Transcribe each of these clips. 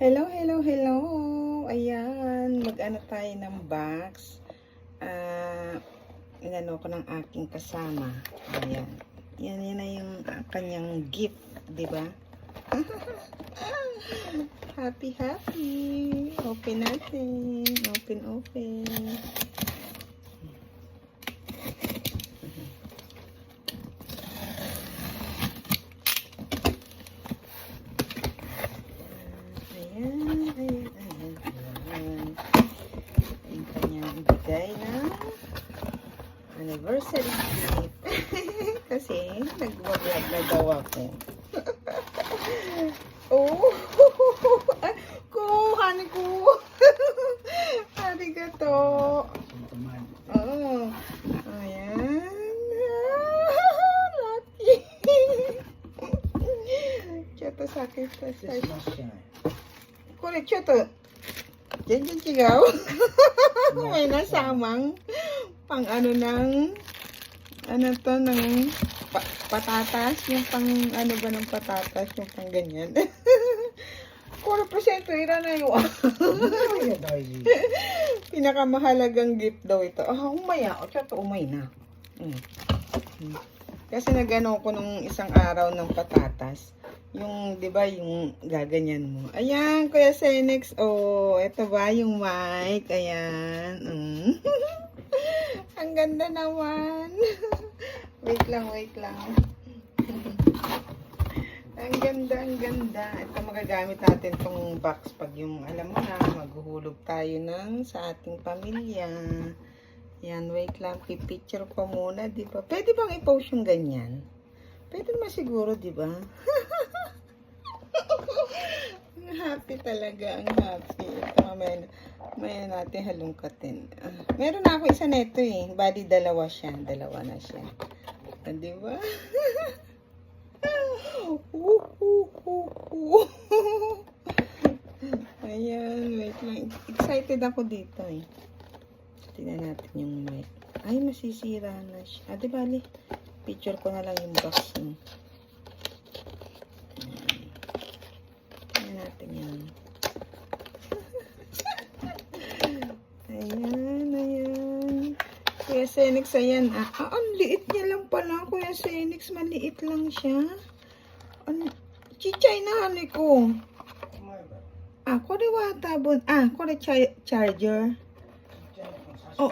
Hello, hello, hello. Ayan, mag-ano tayo ng box. Inano ko ng aking kasama. Ayan. Yan na yung kanyang gift, di ba? Happy, happy. Open natin. Open, open. Yung kanyang ibigay na anniversary gift. Kasi nag-vlog na daw ako. Oh! Hani ko! Arigato! Oh! Ayan! Lucky! Choto sakit sa Kore, choto. Jangan chigaw. May nasamang pang ano ng patatas, yung pang ano ba ng patatas, yung pang ganyan. 4% ira na yun. Pinakamahalagang gift daw ito. Umaya. O, chato, umay na. Kasi nagano ko nung isang araw ng patatas. Yung, di ba, yung gaganyan mo. Ayan, Kuya Senex. Oh, ito ba yung mic? Ayan. Ang ganda naman. Wait lang. Ang ganda, ang ganda. Ito magagamit natin tong box pag yung, alam mo na, maghuhulog tayo sa ating pamilya. Yan, wait lang. Pipicture ko muna, di ba? Pwede bang i-post yung ganyan? Pwede naman siguro, di ba? Ang happy talaga, ang happy. Ito, mamaya natin halungkatin. Meron na ako isa neto eh. Bali, dalawa na siya. Di ba? Ayan, wait lang. Excited ako dito eh. Tingnan natin yung mic. Ay, masisira na siya. Di bali, picture ko na lang yung box niya. Tingnan natin yan. Ayan. Kuya Senex, ayan. Ang liit niya lang pala, Kuya Senex. Maliit lang siya. Chichay na hani ko. Kore wata bon. Kore charger. Oh.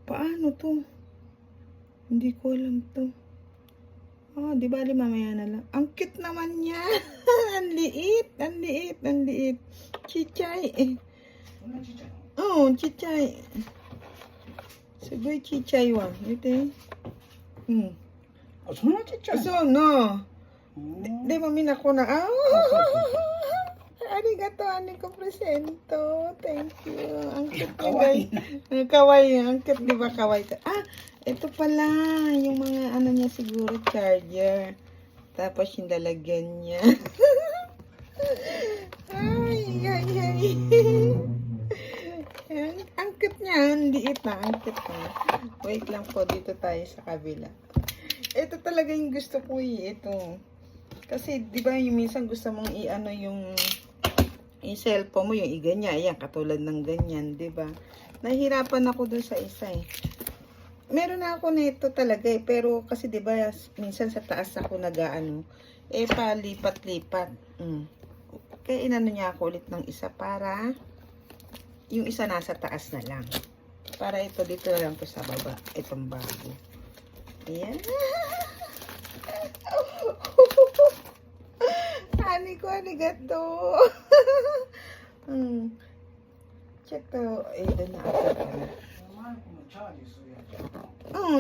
Paano to? Hindi ko alam to. Di bali mamaya na lang. Ang cute naman niya. Ang liit. Chichay eh. Chichay. Sugoy chichay wa. Ito eh. そんなちっちゃいの？ So, no. De mo minako na. Arigato, ko presento. Thank you. Ang cute Kawaii. Kawaii. Ang cute, di ba kawaii? Ito pala. Yung mga ano niya siguro, charger. Tapos yung lalagyan niya. Ay. Ang cute niya. Ang liit na. Ang cute na. Wait lang po. Dito tayo sa kabila. Ito talaga yung gusto ko eh. Ito. Kasi, di ba, yung minsan gusto mong i-ano yung cellphone mo, yung i-ganyan. Ayan, katulad ng ganyan, di ba? Nahihirapan ako dun sa isa eh. Meron na ako nito talaga eh. Pero kasi, di ba, minsan sa taas ako nag-ano. Palipat-lipat. Kaya inano niya ako ulit ng isa para yung isa nasa taas na lang. Para ito, dito na lang to sa baba. Itong bago. Ayan. Ani ko, arigato. Cheto. Doon na ako pala.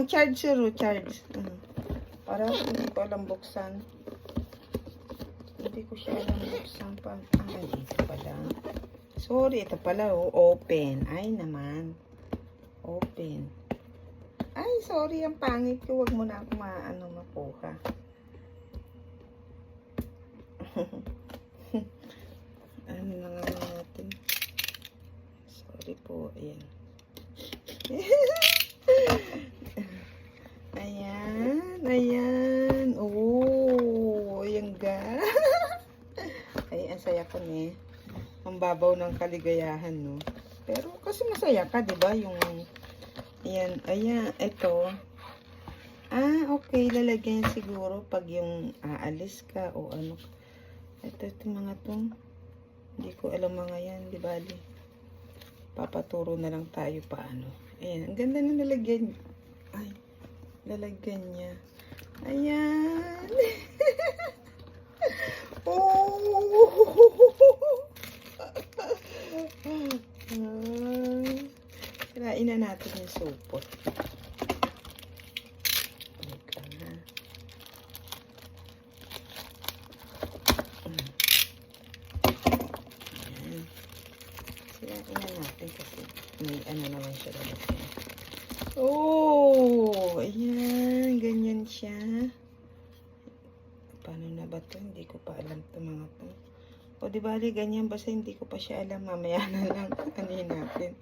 Charge. Para hindi ko alam buksan. Hindi ko siya alam buksan pa. Ito pala. Sorry, ito pala. Open. Ay naman. Open. Ay, sorry. Ang pangit ko. Huwag mo na ako makuha. Ano na nga natin. Sorry po. Ayan. ibabaw ng kaligayahan, no? Pero kasi masaya ka, di ba? Yung, ayan, ito. Okay, lalagyan siguro pag yung aalis ka o ano. Ito mga to. Hindi ko alam mga yan, di ba? Papaturo na lang tayo paano. Ayan, ang ganda na nalagyan. Ay, lalagyan niya. Ayan. Kirain na natin yung supot. Kirain na natin kasi may ano naman siya lalagyan. Ayan, ganyan siya. Paano na ba to? Hindi ko pa alam to mga to. O di bali ganyan, basta hindi ko pa siya alam. Mamaya na lang anin natin.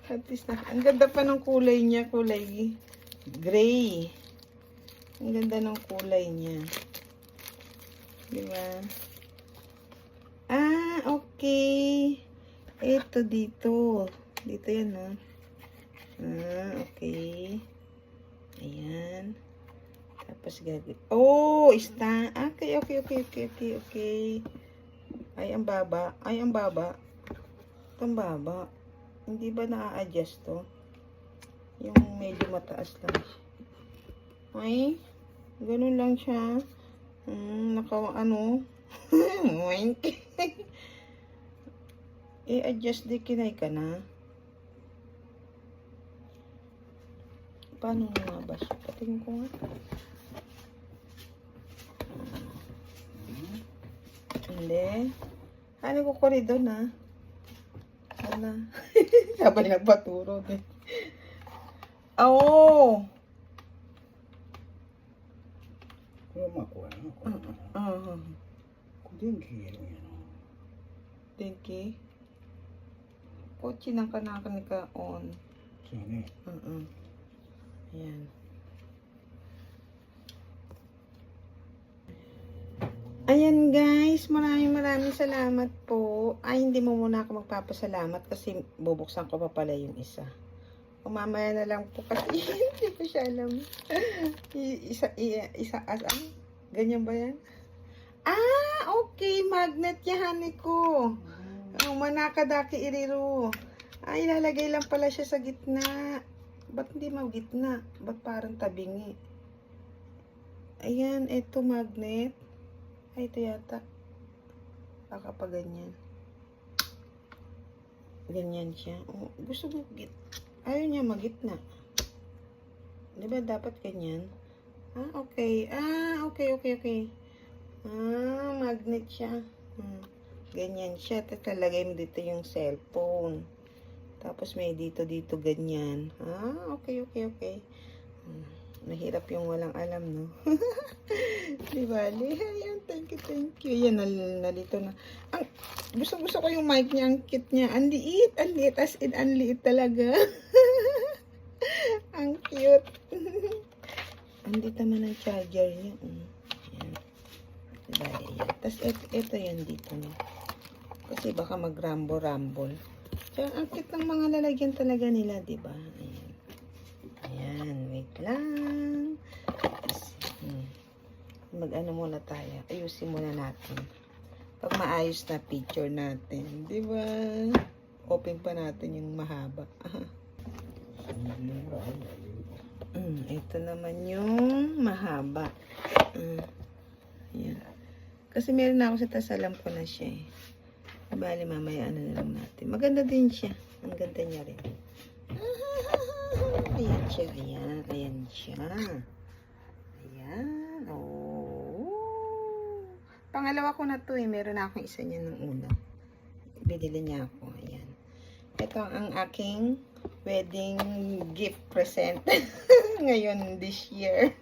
At least ang ganda pa ng kulay niya, kulay gray. Ang ganda ng kulay niya. Di ba? Okay. Ito dito. Dito yan, no? Okay. Ayan. Tapos gagawin. Okay. Ay, ang baba. Ang baba. Hindi ba na-adjust to? Yung medyo mataas lang. Ay, ganun lang siya. I-adjust di kinay ka na. Paano nga ba siya? Patingin ko nga. Hindi. Ano ko koridor na? Sana. Sabay nagpaturo din. Kung makuha na ako. Kung dinki, Dinki. Pochi ng kanakan ka on. Sini. Ayan. Ayan guys, maraming salamat po. Ay, hindi mo muna ako magpapasalamat kasi bubuksan ko pa pala yung isa. O mamaya na lang po kasi hindi ko siya alam. Ganyan ba yan? Okay, magnet yahan ko. Manakadaki iriru. Ay, ilalagay lang pala siya sa gitna. Ba't hindi gitna? Ba't parang tabingi? Ayan, ito magnet. Ay, ito yata. Baka pa ganyan. Ganyan siya. Gusto mo ayaw niya magitna. Diba dapat ganyan? Okay. Okay. Magnet siya. Ganyan siya. Tatalagay mo dito yung cellphone. Tapos may dito ganyan. Okay. Nahirap yung walang alam, no? Diba? Ayan, thank you. Yan, nalito na. Gusto ko yung mic niya, ang cute niya. Ang liit, as in, ang liit talaga. Ang cute. Andito naman ang charger niya. Ayan. Diba? Ayan. Tapos, ito yan dito, no? Kasi baka mag-rumble. Kaya, ang cute ng mga lalagyan talaga nila, diba? Ayan, wait lang. Mag-ano muna tayo. Ayusin muna natin. Pag maayos na picture natin. Diba? Open pa natin yung mahaba. Ito naman yung mahaba. Ayan. Kasi meron na ako sa tas, alam ko na siya eh. Bali, mamaya ano na lang natin. Maganda din siya. Ang ganda niya rin. Ayan siya. Ayan. Pangalawa ko na to eh. Meron na akong isa niya nung una. Binili niya ako. Ayan. Ito ang aking wedding gift present. Ngayon, this year.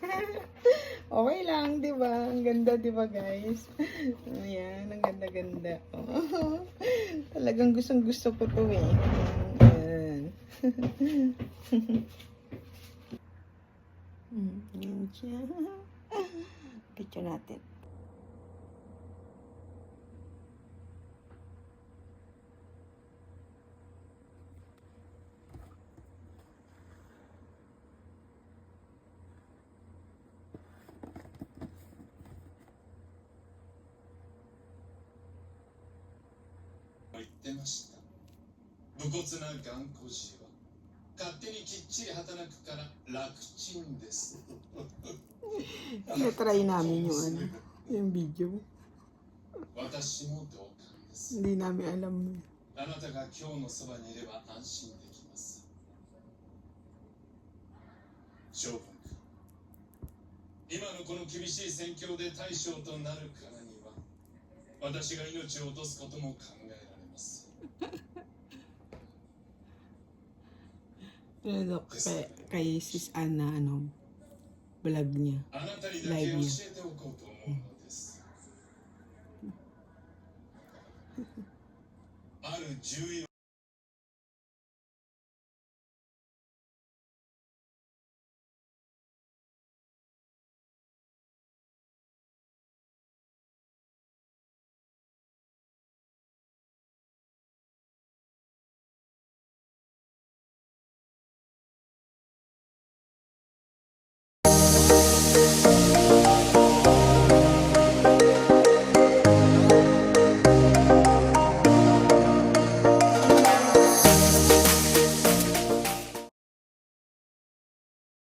Okay lang, di ba? Ang ganda, di ba guys? Ayan, ang ganda-ganda. Talagang gustong-gusto ko to eh. Ayan. Yan siya. Picture natin. ってました。武骨な頑固児は勝手にきっちり働くから楽ちんです。 Na-try namin yung ano, yung video. 私も同感です。 Hindi namin alam. あなたが今日のそばにいれば安心できます。将軍君、今のこの厳しい戦況で大将となるからには私が命を落とすことも考えられます。 Ano, kay Sis Anna, ano, vlog niya. あなたにだけ教えておこうと思うのです。ある重要